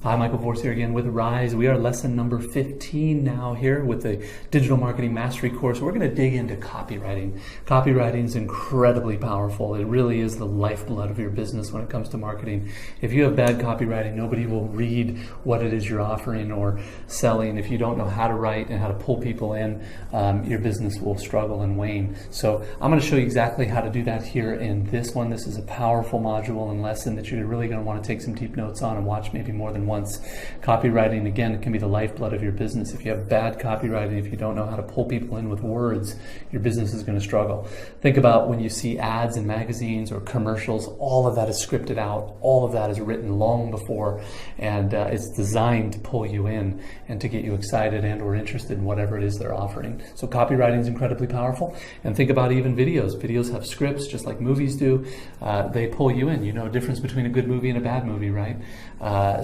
Hi, Michael Force here again with Rise. We are lesson number 15 now here with the Digital Marketing Mastery course. We're going to dig into copywriting. Copywriting is incredibly powerful. It really is the lifeblood of your business when it comes to marketing. If you have bad copywriting, nobody will read what it is you're offering or selling. If you don't know how to write and how to pull people in, your business will struggle and wane. So I'm going to show you exactly how to do that here in this one. This is a powerful module and lesson that you're really going to want to take some deep notes on and watch maybe more than once. Copywriting, again, it can be the lifeblood of your business. If you have bad copywriting, if you don't know how to pull people in with words, your business is going to struggle. Think about when you see ads in magazines or commercials, all of that is scripted out. All of that is written long before, and it's designed to pull you in and to get you excited and or interested in whatever it is they're offering. So copywriting is incredibly powerful. And think about even videos. Videos have scripts just like movies do. They pull you in. You know the difference between a good movie and a bad movie, right?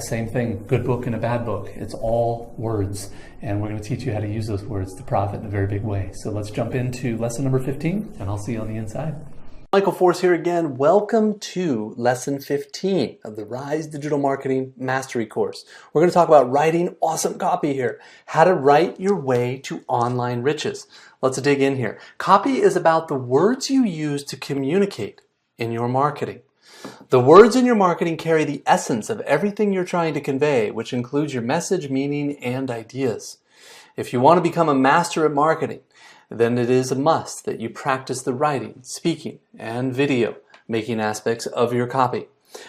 Same thing, good book and a bad book. It's all words, and we're going to teach you how to use those words to profit in a very big way. So let's jump into lesson number 15, and I'll see you on the inside. Michael Force here again. Welcome to lesson 15 of the Rise Digital Marketing Mastery course. We're going to talk about writing awesome copy here. How to write your way to online riches. Let's dig in here. Copy is about the words you use to communicate in your marketing. The words in your marketing carry the essence of everything you're trying to convey, which includes your message, meaning, and ideas. If you want to become a master at marketing, then it is a must that you practice the writing, speaking, and video making aspects of your copy.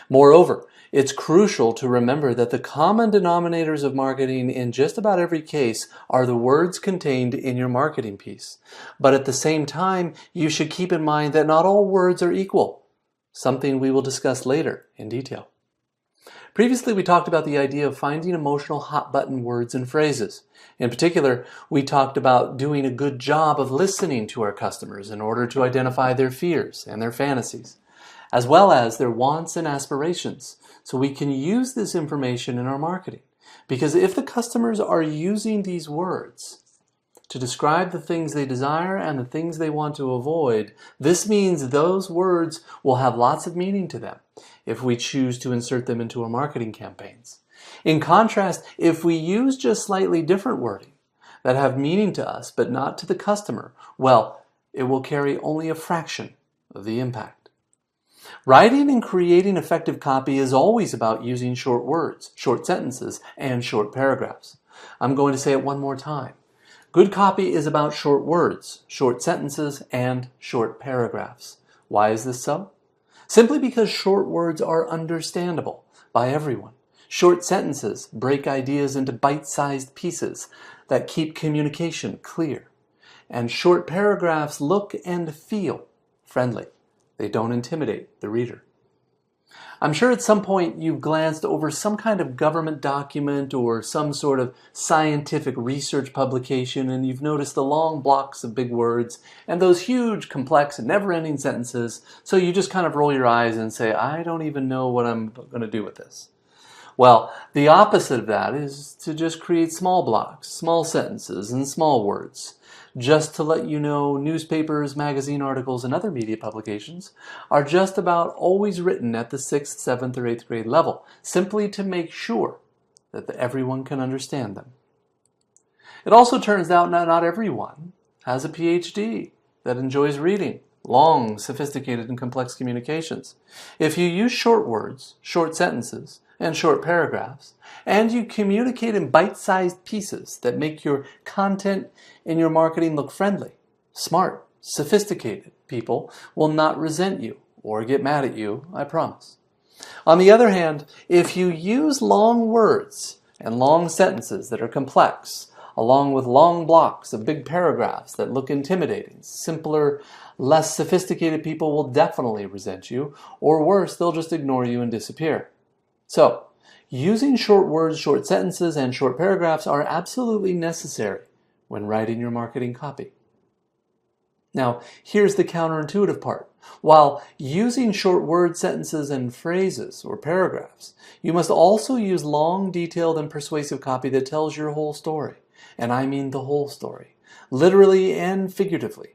Moreover, it's crucial to remember that the common denominators of marketing in just about every case are the words contained in your marketing piece. But at the same time, you should keep in mind that not all words are equal, something we will discuss later in detail. Previously, we talked about the idea of finding emotional hot-button words and phrases. In particular, we talked about doing a good job of listening to our customers in order to identify their fears and their fantasies, as well as their wants and aspirations, so we can use this information in our marketing. Because if the customers are using these words to describe the things they desire and the things they want to avoid, this means those words will have lots of meaning to them if we choose to insert them into our marketing campaigns. In contrast, if we use just slightly different wording that have meaning to us but not to the customer, well, it will carry only a fraction of the impact. Writing and creating effective copy is always about using short words, short sentences, and short paragraphs. I'm going to say it one more time. Good copy is about short words, short sentences, and short paragraphs. Why is this so? Simply because short words are understandable by everyone. Short sentences break ideas into bite-sized pieces that keep communication clear. And short paragraphs look and feel friendly. They don't intimidate the reader. I'm sure at some point you've glanced over some kind of government document or some sort of scientific research publication, and you've noticed the long blocks of big words and those huge, complex, and never-ending sentences, so you just kind of roll your eyes and say, I don't even know what I'm going to do with this. Well, the opposite of that is to just create small blocks, small sentences, and small words. Just to let you know, newspapers, magazine articles, and other media publications are just about always written at the 6th, 7th, or 8th grade level, simply to make sure that everyone can understand them. It also turns out not everyone has a PhD that enjoys reading long, sophisticated, and complex communications. If you use short words, short sentences, and short paragraphs, and you communicate in bite-sized pieces that make your content in your marketing look friendly, smart, sophisticated, people will not resent you or get mad at you, I promise. On the other hand, if you use long words and long sentences that are complex, along with long blocks of big paragraphs that look intimidating, simpler, less sophisticated people will definitely resent you, or worse, they'll just ignore you and disappear. So, using short words, short sentences, and short paragraphs are absolutely necessary when writing your marketing copy. Now, here's the counterintuitive part. While using short words, sentences, and phrases or paragraphs, you must also use long, detailed, and persuasive copy that tells your whole story. And I mean the whole story, literally and figuratively,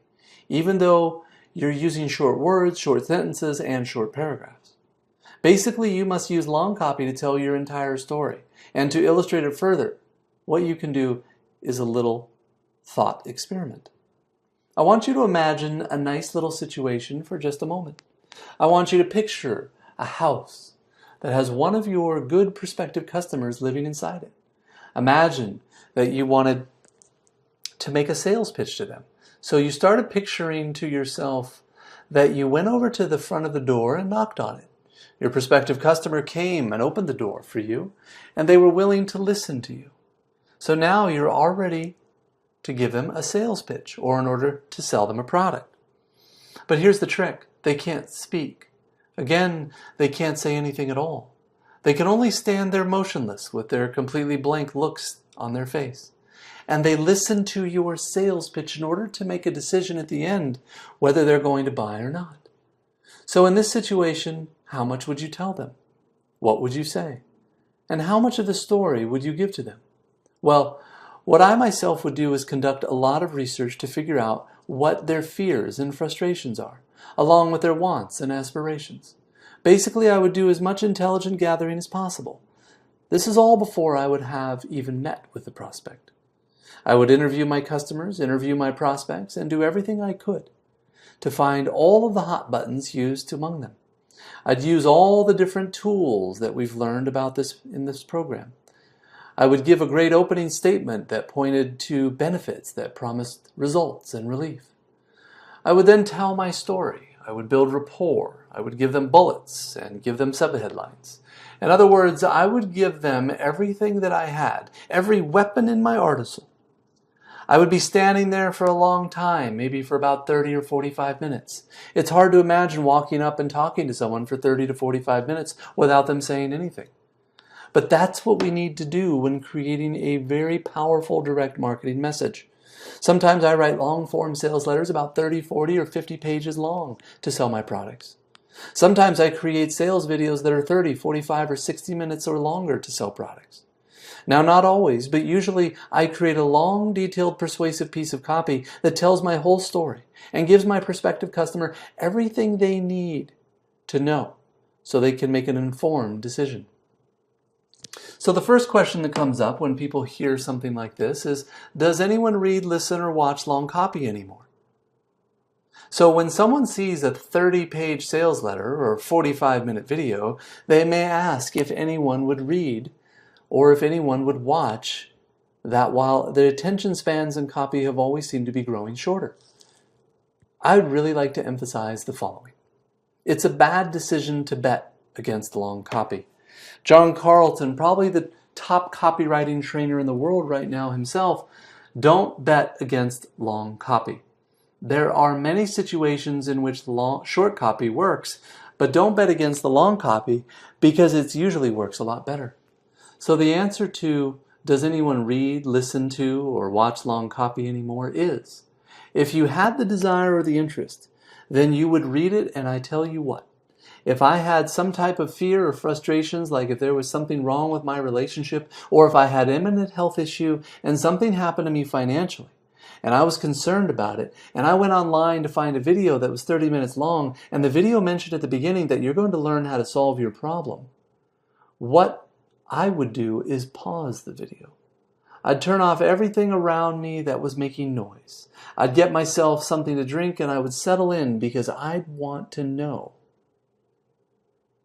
even though you're using short words, short sentences, and short paragraphs. Basically, you must use long copy to tell your entire story. And to illustrate it further, what you can do is a little thought experiment. I want you to imagine a nice little situation for just a moment. I want you to picture a house that has one of your good prospective customers living inside it. Imagine that you wanted to make a sales pitch to them. So you started picturing to yourself that you went over to the front of the door and knocked on it. Your prospective customer came and opened the door for you, and they were willing to listen to you. So now you're all ready to give them a sales pitch or in order to sell them a product. But here's the trick. They can't speak. Again, they can't say anything at all. They can only stand there motionless with their completely blank looks on their face. And they listen to your sales pitch in order to make a decision at the end whether they're going to buy or not. So in this situation, how much would you tell them? What would you say? And how much of the story would you give to them? Well, what I myself would do is conduct a lot of research to figure out what their fears and frustrations are, along with their wants and aspirations. Basically, I would do as much intelligent gathering as possible. This is all before I would have even met with the prospect. I would interview my customers, interview my prospects, and do everything I could to find all of the hot buttons used among them. I'd use all the different tools that we've learned about in this program. I would give a great opening statement that pointed to benefits that promised results and relief. I would then tell my story. I would build rapport. I would give them bullets and give them subheadlines. In other words, I would give them everything that I had, every weapon in my arsenal. I would be standing there for a long time, maybe for about 30 or 45 minutes. It's hard to imagine walking up and talking to someone for 30 to 45 minutes without them saying anything. But that's what we need to do when creating a very powerful direct marketing message. Sometimes I write long-form sales letters about 30, 40, or 50 pages long to sell my products. Sometimes I create sales videos that are 30, 45, or 60 minutes or longer to sell products. Now, not always, but usually I create a long, detailed, persuasive piece of copy that tells my whole story and gives my prospective customer everything they need to know so they can make an informed decision. So the first question that comes up when people hear something like this is, does anyone read, listen, or watch long copy anymore? So when someone sees a 30-page sales letter or 45-minute video, they may ask if anyone would read or if anyone would watch that, while the attention spans in copy have always seemed to be growing shorter. I'd really like to emphasize the following. It's a bad decision to bet against long copy. John Carlton, probably the top copywriting trainer in the world right now himself, don't bet against long copy. There are many situations in which short copy works, but don't bet against the long copy because it usually works a lot better. So the answer to, does anyone read, listen to, or watch long copy anymore is, if you had the desire or the interest, then you would read it, and I tell you what, if I had some type of fear or frustrations, like if there was something wrong with my relationship, or if I had imminent health issue and something happened to me financially, and I was concerned about it, and I went online to find a video that was 30 minutes long, and the video mentioned at the beginning that you're going to learn how to solve your problem, what I would do is pause the video. I'd turn off everything around me that was making noise. I'd get myself something to drink, and I would settle in because I'd want to know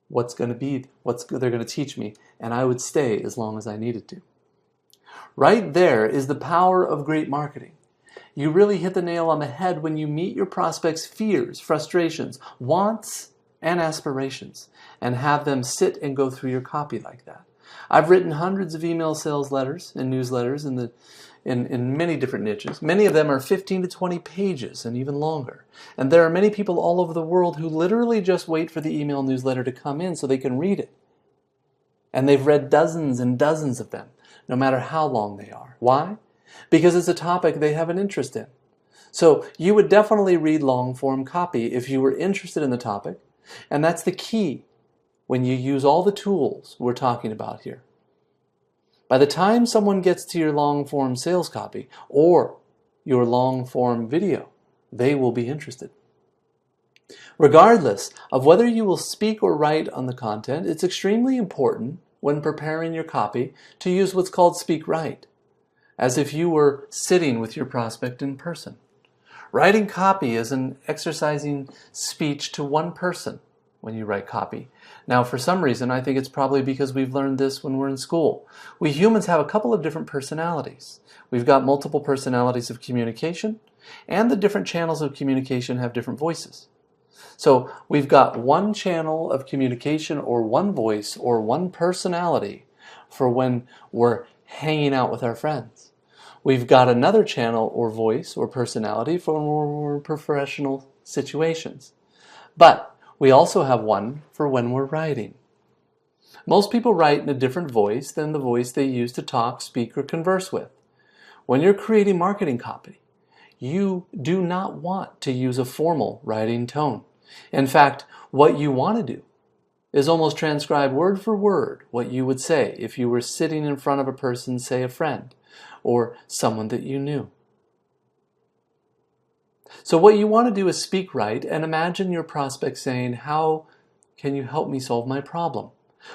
what's they're going to teach me, and I would stay as long as I needed to. Right there is the power of great marketing. You really hit the nail on the head when you meet your prospects' fears, frustrations, wants, and aspirations, and have them sit and go through your copy like that. I've written hundreds of email sales letters and newsletters in many different niches. Many of them are 15 to 20 pages and even longer. And there are many people all over the world who literally just wait for the email newsletter to come in so they can read it. And they've read dozens and dozens of them, no matter how long they are. Why? Because it's a topic they have an interest in. So you would definitely read long-form copy if you were interested in the topic, and that's the key when you use all the tools we're talking about here. By the time someone gets to your long-form sales copy or your long-form video, they will be interested. Regardless of whether you will speak or write on the content, it's extremely important when preparing your copy to use what's called Speak Right, as if you were sitting with your prospect in person. Writing copy is an exercising speech to one person when you write copy. Now, for some reason, I think it's probably because we've learned this when we're in school. We humans have a couple of different personalities. We've got multiple personalities of communication, and the different channels of communication have different voices. So we've got one channel of communication or one voice or one personality for when we're hanging out with our friends. We've got another channel or voice or personality for more professional situations. But we also have one for when we're writing. Most people write in a different voice than the voice they use to talk, speak, or converse with. When you're creating marketing copy, you do not want to use a formal writing tone. In fact, what you want to do is almost transcribe word for word what you would say if you were sitting in front of a person, say a friend, or someone that you knew. So what you want to do is speak right and imagine your prospect saying, "How can you help me solve my problem?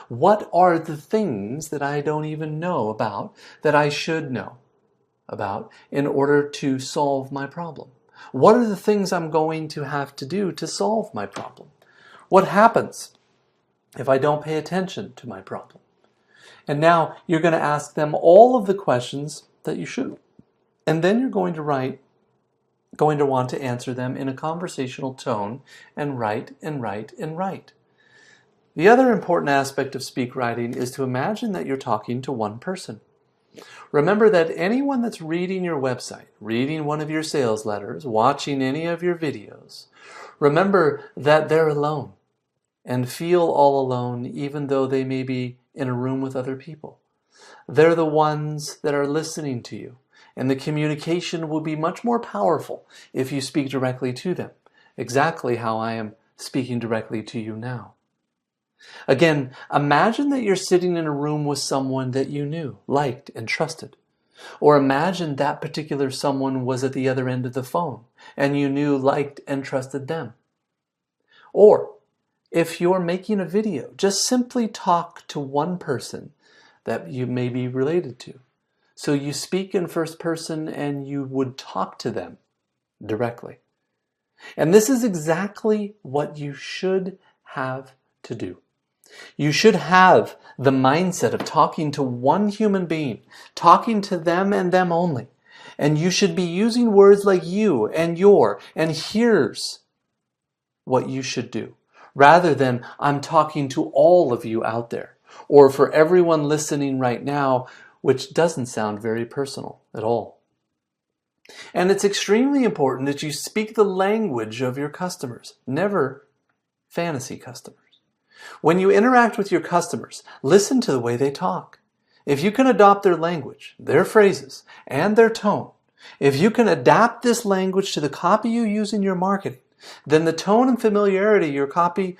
What are the things that I don't even know about that I should know about in order to solve my problem? What are the things I'm going to have to do to solve my problem? What happens if I don't pay attention to my problem?" And now you're going to ask them all of the questions that you should. And then you're going to want to answer them in a conversational tone and write and write and write. The other important aspect of speak writing is to imagine that you're talking to one person. Remember that anyone that's reading your website, reading one of your sales letters, watching any of your videos, remember that they're alone and feel all alone even though they may be in a room with other people. They're the ones that are listening to you, and the communication will be much more powerful if you speak directly to them, exactly how I am speaking directly to you now. Again, imagine that you're sitting in a room with someone that you knew, liked, and trusted. Or imagine that particular someone was at the other end of the phone, and you knew, liked, and trusted them. Or, if you're making a video, just simply talk to one person that you may be related to. So you speak in first person and you would talk to them directly. And this is exactly what you should have to do. You should have the mindset of talking to one human being, talking to them and them only. And you should be using words like you and your and here's what you should do, rather than I'm talking to all of you out there, or for everyone listening right now, which doesn't sound very personal at all. And it's extremely important that you speak the language of your customers, never fantasy customers. When you interact with your customers, listen to the way they talk. If you can adopt their language, their phrases, and their tone, if you can adapt this language to the copy you use in your marketing, then the tone and familiarity of your copy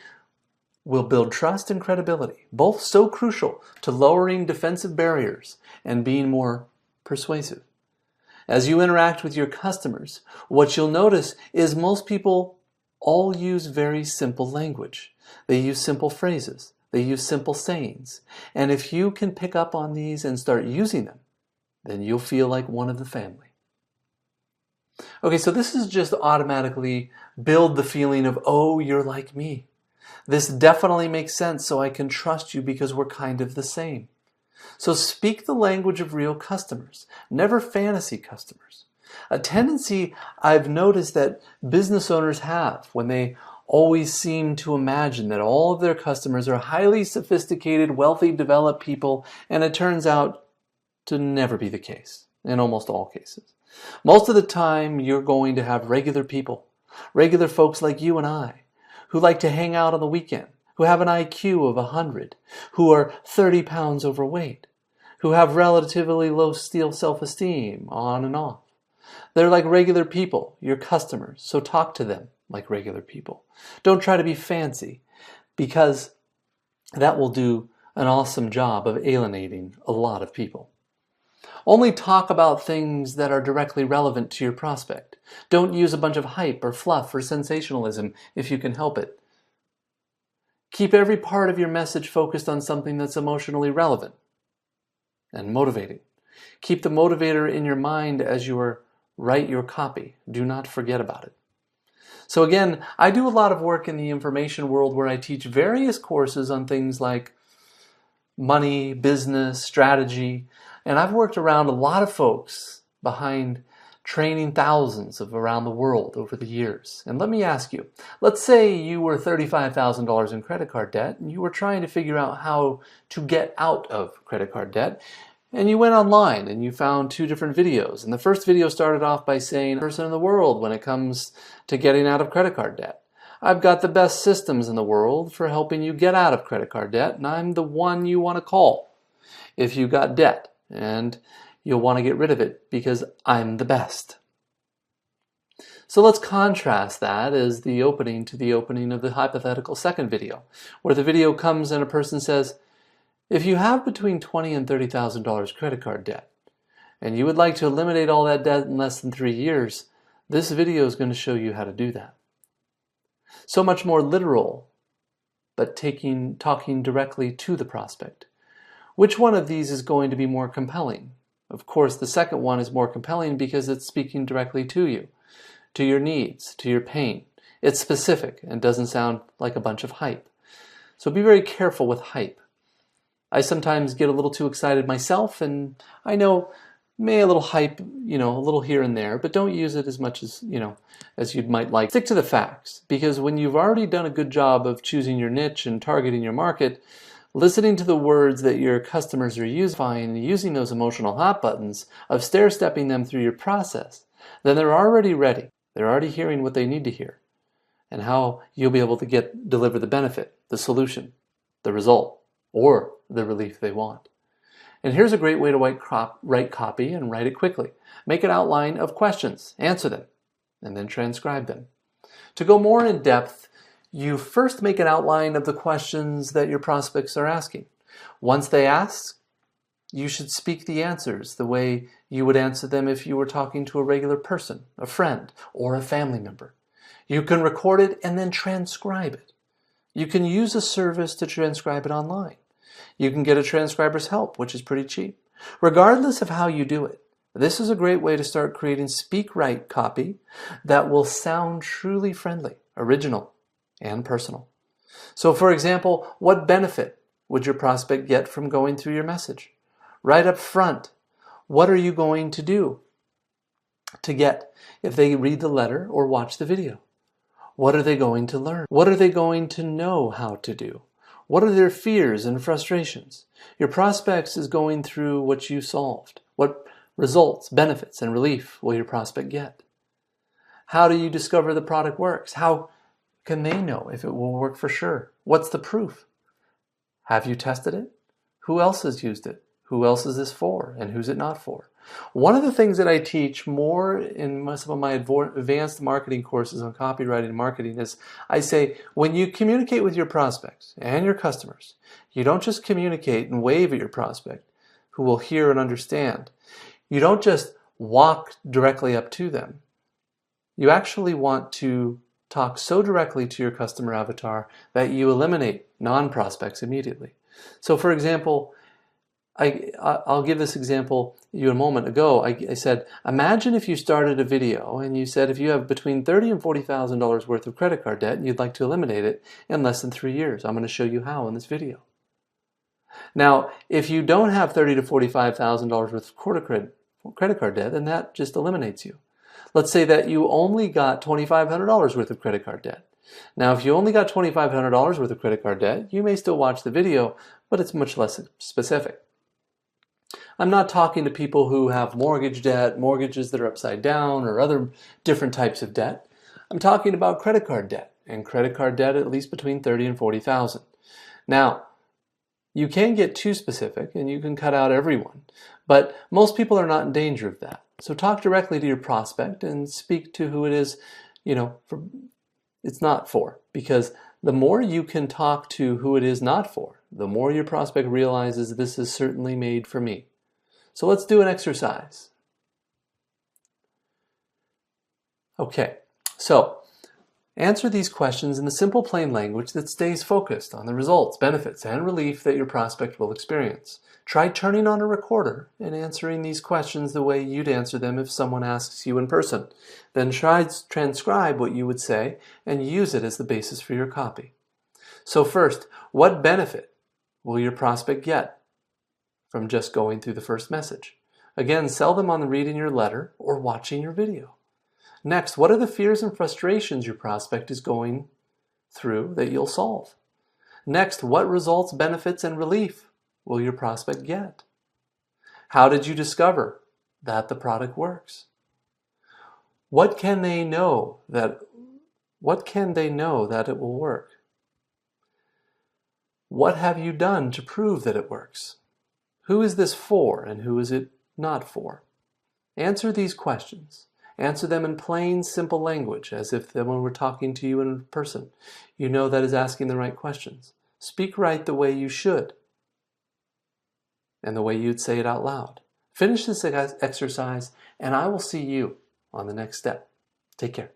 will build trust and credibility, both so crucial to lowering defensive barriers and being more persuasive. As you interact with your customers, what you'll notice is most people all use very simple language. They use simple phrases. They use simple sayings. And if you can pick up on these and start using them, then you'll feel like one of the family. Okay, so this is just automatically build the feeling of, oh, you're like me. This definitely makes sense, so I can trust you because we're kind of the same. So speak the language of real customers, never fantasy customers. A tendency I've noticed that business owners have when they always seem to imagine that all of their customers are highly sophisticated, wealthy, developed people, and it turns out to never be the case in almost all cases. Most of the time, you're going to have regular people, regular folks like you and I, who like to hang out on the weekend, who have an IQ of 100, who are 30 pounds overweight, who have relatively low self-esteem, on and off. They're like regular people, your customers, so talk to them like regular people. Don't try to be fancy, because that will do an awesome job of alienating a lot of people. Only talk about things that are directly relevant to your prospect. Don't use a bunch of hype or fluff or sensationalism if you can help it. Keep every part of your message focused on something that's emotionally relevant and motivating. Keep the motivator in your mind as you write your copy. Do not forget about it. So again, I do a lot of work in the information world where I teach various courses on things like money, business, strategy, and I've worked around a lot of folks behind training thousands of around the world over the years. And let me ask you, let's say you were $35,000 in credit card debt and you were trying to figure out how to get out of credit card debt. And you went online and you found 2 different videos. And the first video started off by saying, person in the world when it comes to getting out of credit card debt. I've got the best systems in the world for helping you get out of credit card debt, and I'm the one you want to call if you got debt, and you'll want to get rid of it because I'm the best. So let's contrast that as the opening to the opening of the hypothetical second video, where the video comes and a person says, if you have between $20,000 and $30,000 credit card debt, and you would like to eliminate all that debt in less than 3 years, this video is going to show you how to do that. So much more literal, but talking directly to the prospect. Which one of these is going to be more compelling? Of course, the second one is more compelling because it's speaking directly to you, to your needs, to your pain. It's specific and doesn't sound like a bunch of hype. So be very careful with hype. I sometimes get a little too excited myself, and I know a little hype, a little here and there, but don't use it as much as, as you might like. Stick to the facts, because when you've already done a good job of choosing your niche and targeting your market, listening to the words that your customers are using those emotional hot buttons of stair-stepping them through your process, then they're already ready. They're already hearing what they need to hear and how you'll be able to deliver the benefit, the solution, the result, or the relief they want. And here's a great way to write copy and write it quickly. Make an outline of questions, answer them, and then transcribe them. To go more in depth, you first make an outline of the questions that your prospects are asking. Once they ask, you should speak the answers the way you would answer them if you were talking to a regular person, a friend, or a family member. You can record it and then transcribe it. You can use a service to transcribe it online. You can get a transcriber's help, which is pretty cheap. Regardless of how you do it, this is a great way to start creating speak-write copy that will sound truly friendly, original, and personal. So for example, what benefit would your prospect get from going through your message? Right up front, what are you going to do to get if they read the letter or watch the video? What are they going to learn? What are they going to know how to do? What are their fears and frustrations? Your prospects is going through what you solved. What results, benefits, and relief will your prospect get? How do you discover the product works? How can they know if it will work for sure? What's the proof? Have you tested it? Who else has used it? Who else is this for? And who's it not for? One of the things that I teach more in some of my advanced marketing courses on copywriting and marketing is I say, when you communicate with your prospects and your customers, you don't just communicate and wave at your prospect who will hear and understand. You don't just walk directly up to them. You actually want to talk so directly to your customer avatar that you eliminate non-prospects immediately. So for example, I'll give this example you a moment ago. I said, imagine if you started a video and you said if you have between $30,000 and $40,000 worth of credit card debt and you'd like to eliminate it in less than 3 years. I'm going to show you how in this video. Now, if you don't have $30,000 to $45,000 worth of credit card debt, then that just eliminates you. Let's say that you only got $2,500 worth of credit card debt. Now, if you only got $2,500 worth of credit card debt, you may still watch the video, but it's much less specific. I'm not talking to people who have mortgage debt, mortgages that are upside down, or other different types of debt. I'm talking about credit card debt, and credit card debt at least between $30,000 and $40,000. Now, you can get too specific, and you can cut out everyone, but most people are not in danger of that. So talk directly to your prospect and speak to who it is, it's not for, because the more you can talk to who it is not for, the more your prospect realizes this is certainly made for me. So let's do an exercise. Okay, so Answer these questions in the simple, plain language that stays focused on the results, benefits, and relief that your prospect will experience. Try turning on a recorder and answering these questions the way you'd answer them if someone asks you in person. Then try to transcribe what you would say and use it as the basis for your copy. So first, what benefit will your prospect get from just going through the first message? Again, sell them on reading your letter or watching your video. Next, what are the fears and frustrations your prospect is going through that you'll solve? Next, what results, benefits, and relief will your prospect get? How did you discover that the product works? What can they know that it will work? What have you done to prove that it works? Who is this for and who is it not for? Answer these questions. Answer them in plain, simple language, as if someone were talking to you in person. You know that is asking the right questions. Speak right the way you should, and the way you'd say it out loud. Finish this exercise, and I will see you on the next step. Take care.